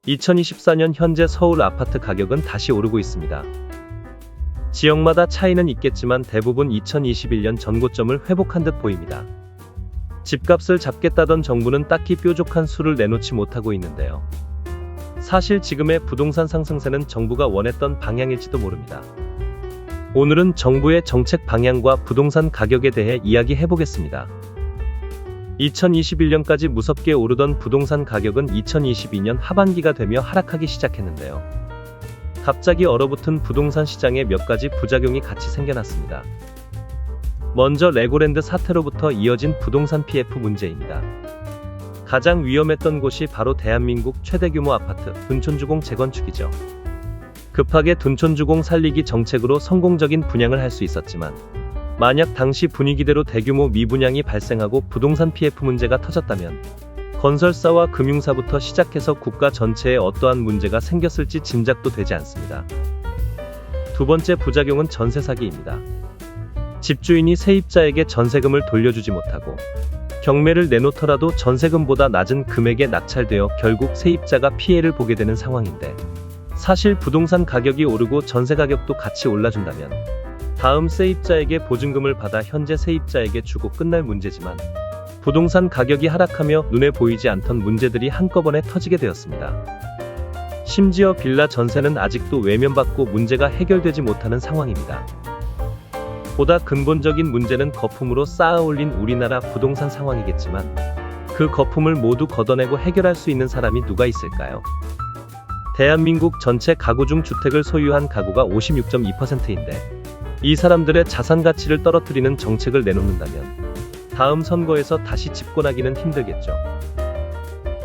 2024년 현재 서울 아파트 가격은 다시 오르고 있습니다. 지역마다 차이는 있겠지만 대부분 2021년 전고점을 회복한 듯 보입니다. 집값을 잡겠다던 정부는 딱히 뾰족한 수를 내놓지 못하고 있는데요. 사실 지금의 부동산 상승세는 정부가 원했던 방향일지도 모릅니다. 오늘은 정부의 정책 방향과 부동산 가격에 대해 이야기해보겠습니다. 2021년까지 무섭게 오르던 부동산 가격은 2022년 하반기가 되며 하락하기 시작했는데요. 갑자기 얼어붙은 부동산 시장에 몇 가지 부작용이 같이 생겨났습니다. 먼저 레고랜드 사태로부터 이어진 부동산 PF 문제입니다. 가장 위험했던 곳이 바로 대한민국 최대 규모 아파트 둔촌주공 재건축이죠. 급하게 둔촌주공 살리기 정책으로 성공적인 분양을 할 수 있었지만 만약 당시 분위기대로 대규모 미분양이 발생하고 부동산 PF 문제가 터졌다면 건설사와 금융사부터 시작해서 국가 전체에 어떠한 문제가 생겼을지 짐작도 되지 않습니다. 두 번째 부작용은 전세 사기입니다. 집주인이 세입자에게 전세금을 돌려주지 못하고 경매를 내놓더라도 전세금보다 낮은 금액에 낙찰되어 결국 세입자가 피해를 보게 되는 상황인데, 사실 부동산 가격이 오르고 전세 가격도 같이 올라준다면 다음 세입자에게 보증금을 받아 현재 세입자에게 주고 끝날 문제지만, 부동산 가격이 하락하며 눈에 보이지 않던 문제들이 한꺼번에 터지게 되었습니다. 심지어 빌라 전세는 아직도 외면받고 문제가 해결되지 못하는 상황입니다. 보다 근본적인 문제는 거품으로 쌓아올린 우리나라 부동산 상황이겠지만, 그 거품을 모두 걷어내고 해결할 수 있는 사람이 누가 있을까요? 대한민국 전체 가구 중 주택을 소유한 가구가 56.2%인데 이 사람들의 자산 가치를 떨어뜨리는 정책을 내놓는다면 다음 선거에서 다시 집권하기는 힘들겠죠.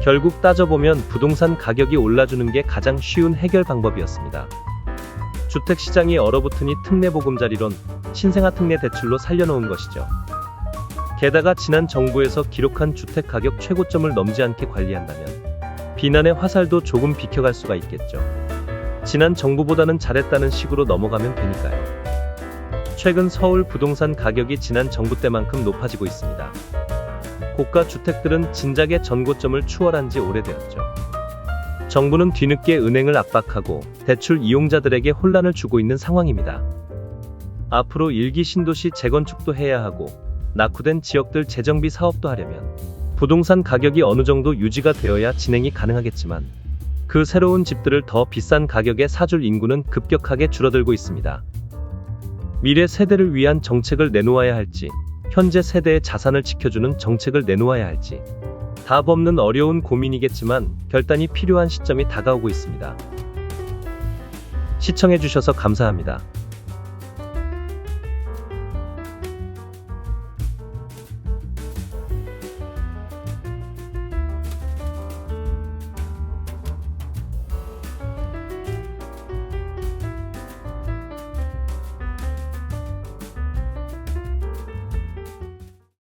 결국 따져보면 부동산 가격이 올라주는 게 가장 쉬운 해결 방법이었습니다. 주택시장이 얼어붙으니 특례보금자리론, 신생아 특례 대출로 살려놓은 것이죠. 게다가 지난 정부에서 기록한 주택가격 최고점을 넘지 않게 관리한다면 비난의 화살도 조금 비켜갈 수가 있겠죠. 지난 정부보다는 잘했다는 식으로 넘어가면 되니까요. 최근 서울 부동산 가격이 지난 정부 때만큼 높아지고 있습니다. 고가 주택들은 진작에 전고점을 추월한 지 오래되었죠. 정부는 뒤늦게 은행을 압박하고 대출 이용자들에게 혼란을 주고 있는 상황입니다. 앞으로 1기 신도시 재건축도 해야 하고 낙후된 지역들 재정비 사업도 하려면 부동산 가격이 어느 정도 유지가 되어야 진행이 가능하겠지만, 그 새로운 집들을 더 비싼 가격에 사줄 인구는 급격하게 줄어들고 있습니다. 미래 세대를 위한 정책을 내놓아야 할지, 현재 세대의 자산을 지켜주는 정책을 내놓아야 할지 답 없는 어려운 고민이겠지만 결단이 필요한 시점이 다가오고 있습니다. 시청해주셔서 감사합니다.